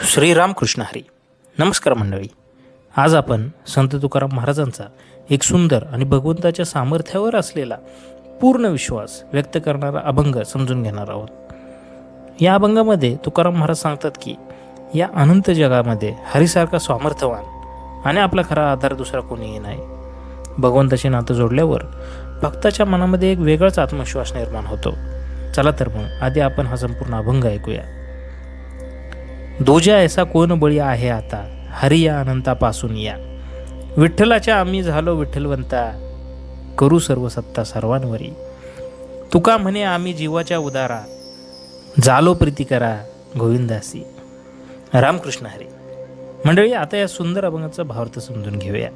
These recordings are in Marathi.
श्रीरामकृष्ण हरी. नमस्कार मंडळी. आज आपण संत तुकाराम महाराजांचा एक सुंदर आणि भगवंताच्या सामर्थ्यावर असलेला पूर्ण विश्वास व्यक्त करणारा अभंग समजून घेणार आहोत. या अभंगामध्ये तुकाराम महाराज सांगतात की या अनंत जगामध्ये हरीसारखा सामर्थ्यवान आणि आपला खरा आधार दुसरा कोणीही नाही. भगवंताचे नातं जोडल्यावर भक्ताच्या मनामध्ये एक वेगळाच आत्मविश्वास निर्माण होतो. चला तर मग आधी आपण हा संपूर्ण अभंग ऐकूया. दोजा ऐसा कोण बळी आहे आता, हरी या अनंतापासून या. विठ्ठलाच्या आम्ही झालो विठ्ठलवंता, करू सर्व सत्ता सर्वांवरी. तुका म्हणे आम्ही जीवाच्या उदारा, झालो प्रीती करा गोविंदासी. रामकृष्ण हरी. मंडळी, आता या सुंदर अभंगाचा भावार्थ समजून घेऊया.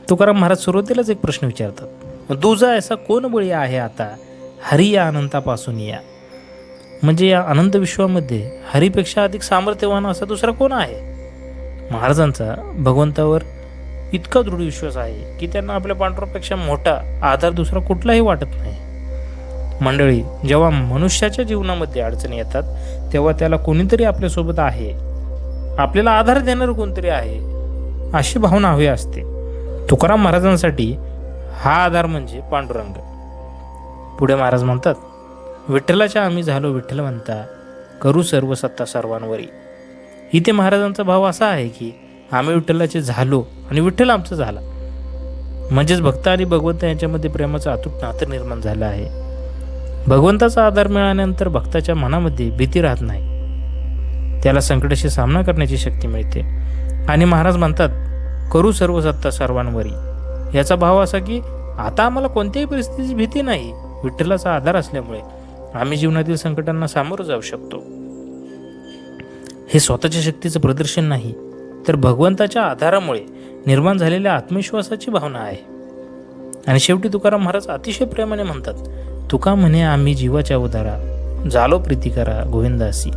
तुकाराम महाराज सुरुवातीलाच एक प्रश्न विचारतात, दोजा ऐसा कोण बळी आहे आता, हरी या अनंतापासून या. म्हणजे या अनंत विश्वामध्ये हरीपेक्षा अधिक सामर्थ्यवान असा दुसरा कोण आहे. महाराजांचा भगवंतावर इतका दृढ विश्वास आहे की त्यांना आपल्या पांडुरंगापेक्षा मोठा आधार दुसरा कुठलाही वाटत नाही. मंडळी, जेव्हा मनुष्याच्या जीवनामध्ये अडचणी येतात तेव्हा त्याला कोणीतरी आपल्यासोबत आहे, आपल्याला आधार देणारं कोणतरी आहे, अशी भावना हवी असते. तुकाराम महाराजांसाठी हा आधार म्हणजे पांडुरंग. पुढे महाराज म्हणतात, विठ्ठलाच्या आम्ही झालो विठ्ठलवंता, करू सर्व सत्ता सर्वांवरी. इथे महाराजांचा भाव असा आहे की आम्ही विठ्ठलाचे झालो आणि विठ्ठल आमचा झाला. म्हणजेच भक्त आणि भगवंत यांच्यामध्ये प्रेमाचं अतूट नातं निर्माण झालं आहे. भगवंताचा आधार मिळाल्यानंतर भक्ताच्या मनामध्ये भीती राहत नाही, त्याला संकटाशी सामना करण्याची शक्ती मिळते. आणि महाराज म्हणतात, करू सर्व सत्ता सर्वांवरी. याचा भाव असा की आता आम्हाला कोणत्याही परिस्थितीची भीती नाही. विठ्ठलाचा आधार असल्यामुळे आम्ही जीवनातील संकटांना सामोरं जाऊ शकतो. हे स्वतःच्या शक्तीचं प्रदर्शन नाही, तर भगवंताच्या आधारामुळे निर्माण झालेल्या आत्मविश्वासाची भावना आहे. आणि शेवटी तुकाराम महाराज अतिशय प्रेमाने म्हणतात, तुका म्हणे आम्ही जीवाच्या उदारा, झालो प्रीती करा गोविंदासी.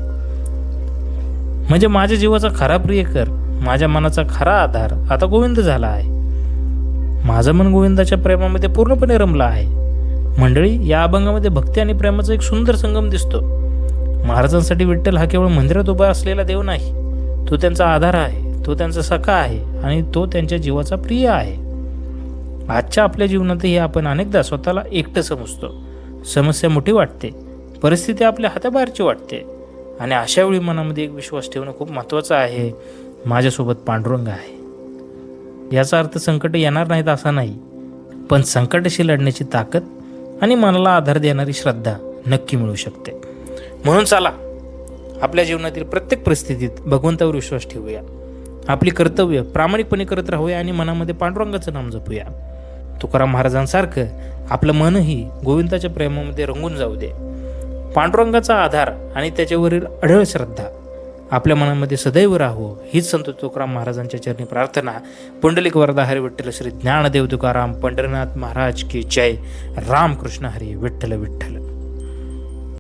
म्हणजे माझ्या जीवाचा खरा प्रियकर, माझ्या मनाचा खरा आधार आता गोविंद झाला आहे. माझं मन गोविंदाच्या प्रेमामध्ये पूर्णपणे रमलं आहे. मंडळी, या अभंगामध्ये भक्ती आणि प्रेमाचा एक सुंदर संगम दिसतो. महाराजांसाठी विठ्ठल हा केवळ मंदिरात उभा असलेला देव नाही, तो त्यांचा आधार आहे, तो त्यांचा सखा आहे आणि तो त्यांच्या जीवाचा प्रिय आहे. आजच्या आपल्या जीवनातही आपण अनेकदा स्वतःला एकटं समजतो. समस्या मोठी वाटते, परिस्थिती आपल्या हाताबाहेरची वाटते आणि अशा वेळी मनामध्ये एक विश्वास ठेवणं खूप महत्त्वाचं आहे. माझ्यासोबत पांडुरंग आहे. याचा अर्थ संकट येणार नाहीत असा नाही, पण संकटाशी लढण्याची ताकद आणि मनाला आधार देणारी श्रद्धा नक्की मिळू शकते. म्हणून चला, आपल्या जीवनातील प्रत्येक परिस्थितीत भगवंतावर विश्वास ठेवूया, आपली कर्तव्य प्रामाणिकपणे करत राहूया आणि मनामध्ये पांडुरंगाचं नाम जपूया. तुकाराम महाराजांसारखं आपलं मनही गोविंदाच्या प्रेमामध्ये रंगून जाऊ दे. पांडुरंगाचा आधार आणि त्याच्यावरील अढळ श्रद्धा आपल्या मनामध्ये सदैव राहो, हीच संत तुकाराम महाराजांच्या चरणी प्रार्थना. पुंडलिक वरदा हरी विठ्ठल श्री ज्ञानदेव तुकाराम पंढरीनाथ महाराज की जय. रामकृष्ण हरी. विठ्ठल विठ्ठल.